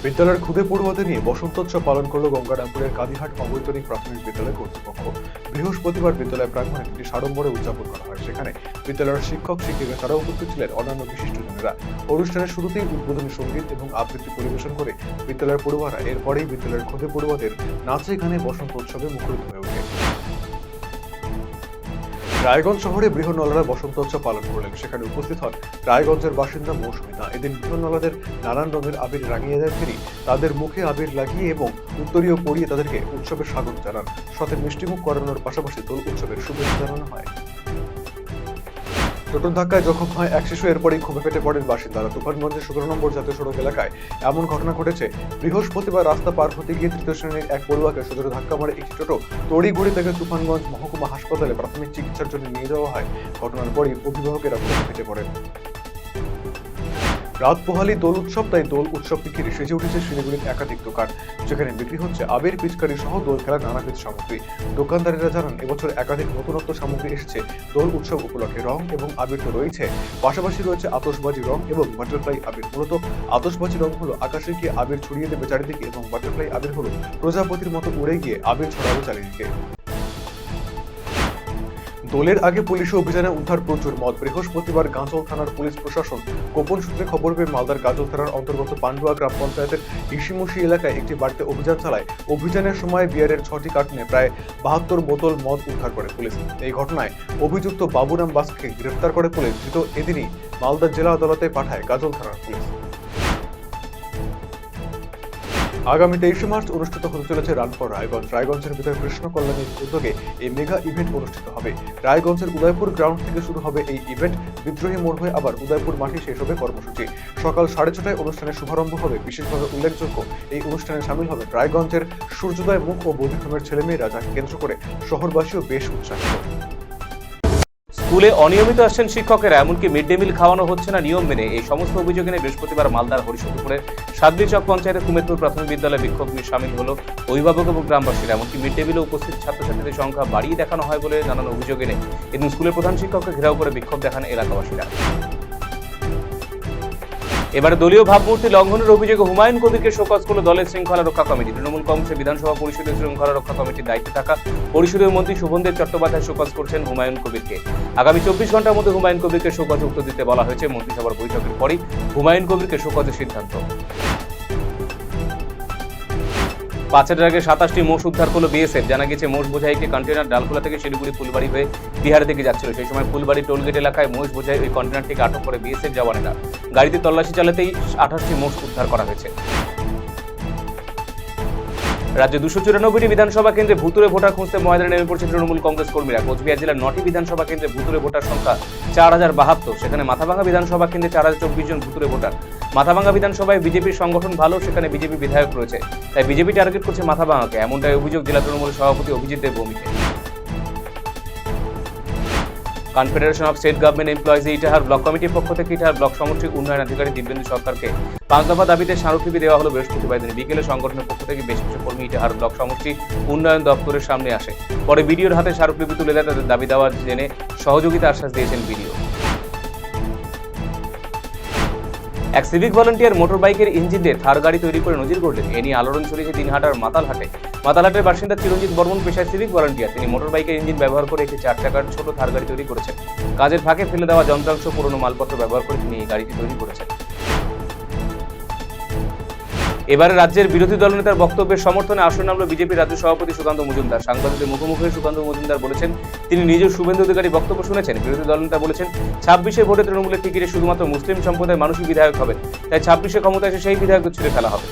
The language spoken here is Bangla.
বিদ্যালয়ের ক্ষুদে পড়ুয়াদের নিয়ে বসন্তোৎসব পালন করল গঙ্গারামপুরের কাদিহাট অবৈতনিক প্রাথমিক বিদ্যালয় কর্তৃপক্ষ। বৃহস্পতিবার বিদ্যালয় প্রাঙ্গণে একটি সাড়ম্বরে উদযাপন করা হয়। সেখানে বিদ্যালয়ের শিক্ষক শিক্ষিকা ছাড়াও উপস্থিত ছিলেন অন্যান্য বিশিষ্টজনেরা। অনুষ্ঠানের শুরুতেই উদ্বোধনী সঙ্গীত এবং আবৃত্তি পরিবেশন করে বিদ্যালয়ের পড়ুয়ারা এরপরেই বিদ্যালয়ের ক্ষুদে পড়ুয়াদের নাচে গানে বসন্ত উৎসবে মুখরিত হয়ে ওঠে। রায়গঞ্জ শহরে বৃহন্নলারা বসন্তোৎসব পালন করলেন। সেখানে উপস্থিত হন রায়গঞ্জের বাসিন্দা মৌসুমিতা। এদিন বৃহন্নলাদের নানান রঙের আবির রাঙিয়ে দেন তিনি। তাদের মুখে আবির লাগিয়ে এবং উত্তরীয় পরিয়ে তাদেরকে উৎসবের স্বাগত জানান। সাথে মিষ্টিমুখ করানোর পাশাপাশি দোল উৎসবের শুভেচ্ছা জানানো হয়। টোটোর ধাক্কায় জখম হয় এক শিশু। এরপরই ক্ষোভে ফেটে পড়েন বাসিন্দারা। তুফানগঞ্জের ১৭ নম্বর জাতীয় সড়ক এলাকায় এমন ঘটনা ঘটেছে। বৃহস্পতিবার রাস্তা পার হতে গিয়ে তৃতীয় শ্রেণীর এক পড়ুয়াকে সজোরে ধাক্কা মারে একটি টোটো। তড়িঘড়ি তাকে তুফানগঞ্জ মহকুমা হাসপাতালে প্রাথমিক চিকিৎসার জন্য নিয়ে যাওয়া হয়। ঘটনার পরই অভিভাবকেরা ক্ষোভে ফেটে পড়েন। রাত পোহালি দোল উৎসব, তাই দোল উৎসবকে ঘিরে সেজে উঠেছে শিলিগুড়ির একাধিক দোকান, যেখানে বিক্রি হচ্ছে আবির, পিচকারি সহ দোল খেলার নানাবিধ সামগ্রী। দোকানদারেরা জানান, এবছর একাধিক নতুনত্ব সামগ্রী এসেছে দোল উৎসব উপলক্ষে। রং এবং আবির তো রয়েছে, পাশাপাশি রয়েছে আতশবাজি রং এবং বাটারফ্লাই আবির। মূলত আতশবাজি রং হলো আকাশে গিয়ে আবির ছড়িয়ে দেবে চারিদিকে, এবং বাটারফ্লাই আবির হলো প্রজাপতির মতো উড়ে গিয়ে আবির ছড়াবে চারিদিকে। দোলের আগে পুলিশি অভিযানে উদ্ধার প্রচুর মদ। বৃহস্পতিবার গাজল থানার পুলিশ প্রশাসন গোপন সূত্রে খবর পেয়ে মালদার গাজল থানার অন্তর্গত পান্ডুয়া গ্রাম পঞ্চায়েতের ইসিমুশি এলাকায় একটি বাড়িতে অভিযান চালায়। অভিযানের সময় বিয়ারের ৬টি কার্টুনে প্রায় ৭২ বোতল মদ উদ্ধার করে পুলিশ। এই ঘটনায় অভিযুক্ত বাবুরাম বাসকে গ্রেফতার করে পুলিশ। ধৃত এদিনই মালদা জেলা আদালতে পাঠায় গাজল থানার পুলিশ। আগামী 23 মার্চ অনুষ্ঠিত হতে চলেছে রান ফর রায়গঞ্জ। রায়গঞ্জের বিধায়ক কৃষ্ণ কল্যাণীর উদ্যোগে এই মেগা ইভেন্ট অনুষ্ঠিত হবে। রায়গঞ্জের উদয়পুর গ্রাউন্ড থেকে শুরু হবে এই ইভেন্ট। বিদ্রোহী মোড় হয়ে আবার উদয়পুর মাঠে শেষ হবে কর্মসূচি। সকাল 6:30টায় অনুষ্ঠানের শুভারম্ভ হবে। বিশেষভাবে উল্লেখযোগ্য, এই অনুষ্ঠানে সামিল হবে রায়গঞ্জের সূর্যোদয় মুখ ও বৌদ্ধমের ছেলেমেয়েরা, যাকে কেন্দ্র করে শহরবাসীও বেশ উৎসাহিত। স্কুলে অনিয়মিত আসছেন শিক্ষকেরা, এমনকি মিড ডে মিল খাওয়ানো হচ্ছে না নিয়ম মেনে। এই সমস্ত অভিযোগ এনে বৃহস্পতিবার মালদার হরিশঙ্করপুরের সাদরিচক পঞ্চায়েতের কুমেরপুর প্রাথমিক বিদ্যালয়ে বিক্ষোভ সামিল হলো অভিভাবক এবং গ্রামবাসীরা। এমনকি মিড ডে মিলে উপস্থিত ছাত্রছাত্রীদের সংখ্যা বাড়িয়ে দেখানো হয় বলে নানান অভিযোগ এনে এদিন স্কুলের প্রধান শিক্ষককে ঘেরাও করে বিক্ষোভ দেখান এলাকাবাসীরা। এবারে দলীয় ভাবমূর্তি লঙ্ঘনের অভিযোগে হুমায়ুন কবিরকে শোকজ করল দলের শৃঙ্খলা রক্ষা কমিটি। তৃণমূল কংগ্রেসের বিধানসভা পরিষদের শৃঙ্খলা রক্ষা কমিটির দায়িত্বে থাকা পরিষদীয় মন্ত্রী শুভনদেব চট্টোপাধ্যায় শোকজ করছেন হুমায়ুন কবিরকে। আগামী 24 ঘন্টার মধ্যে হুমায়ুন কবিরকে শোকজে উত্তর দিতে বলা হয়েছে। মন্ত্রিসভার বৈঠকের পরই হুমায়ুন কবিরকে শোকজের সিদ্ধান্ত। পাঁচের আগে 27টি মোষ উদ্ধার করলো বিএসএফ। জানা গেছে, মোষ বোঝাই একটি কন্টেনার ডালখোলা থেকে শিলিগুড়ি ফুলবাড়ি হয়ে বিহারের দিকে যাচ্ছিল। সেই সময় ফুলবাড়ি টোলগেট এলাকায় মোষ বোঝাই ওই কন্টেনারটিকে আটক করে বিএসএফ জওয়ানেরা। গাড়িতে তল্লাশি চালাতেই 28টি মোষ উদ্ধার করা হয়েছে। রাজ্যে 294টি বিধানসভা কেন্দ্রে ভুতুরে ভোটার খুঁজতে ময়দানে নেমে পড়ছে তৃণমূল কংগ্রেস কর্মীরা। কোচবিহার জেলার 9টি বিধানসভা কেন্দ্রে ভুতুরে ভোটার সংখ্যা 4072। সেখানে মাথাভাঙ্গা বিধানসভা কেন্দ্রে 4024 জন ভুতুরে ভোটার। মাথাভাঙ্গা বিধানসভায় বিজেপির সংগঠন ভালো, সেখানে বিজেপি বিধায়ক রয়েছে, তাই বিজেপি টার্গেট করছে মাথাভাঙ্গাকে, এমনটাই অভিযোগ জেলা তৃণমূলের সভাপতি অভিজিৎ দেব ভৌমিকের। Confederation of state government employees Itahar block কমিটির পক্ষ থেকে ইটাহার ব্লক সমষ্টি উন্নয়ন আধিকারিক দিব্যেন্দু সরকারকে 5 দফা দাবিতে স্মারকলিপি দেওয়া হলো বৃহস্পতিবার দিন বিকেলে। সংগঠনের পক্ষ থেকে বেশ কিছু কর্মী ইটাহার ব্লক সমষ্টি উন্নয়ন দপ্তরের সামনে আসে। পরে বিডিওর হাতে স্মারকলিপি তুলে দেয়। তাদের দাবি দেওয়ার জেনে সহযোগিতা আশ্বাস দিয়েছেন বিডিও। এক সিভিক ভলান্টিয়ার মোটর বাইকের ইঞ্জিন দিয়ে থার গাড়ি তৈরি করে নজির গড়লেন। এ নিয়ে আলোড়ন ছড়িয়েছে দিনহাটার মাতালহাটে। মাতালহাটের বাসিন্দা চিরঞ্জিত বর্মন পেশায় সিভিক ভলান্টিয়ার। তিনি মোটর বাইকের ইঞ্জিন ব্যবহার করে একটি 4 চাকার ছোট থার গাড়ি তৈরি করেছেন। কাজের ফাঁকে ফেলে দেওয়া যন্ত্রাংশ, পুরনো মালপত্র ব্যবহার করে তিনি এই গাড়িটি তৈরি করেছেন। এবারে রাজ্যের বিরোধী দলনেতার বক্তব্যের সমর্থনে আসন নামল বিজেপির রাজ্য সভাপতি সুকান্ত মজুমদার। সাংবাদিকদের মুখোমুখি সুকান্ত মজুমদার বলেছেন, তিনি নিজেও শুভেন্দু অধিকারী বক্তব্য শুনেছেন। বিরোধী দলনেতা বলেছেন, 26-এ ভোটে তৃণমূলের টিকিটে শুধুমাত্র মুসলিম সম্প্রদায়ের মানুষই বিধায়ক হবেন, তাই 26-এ ক্ষমতা এসে সেই বিধায়কদের ছুড়ে ফেলা হবে।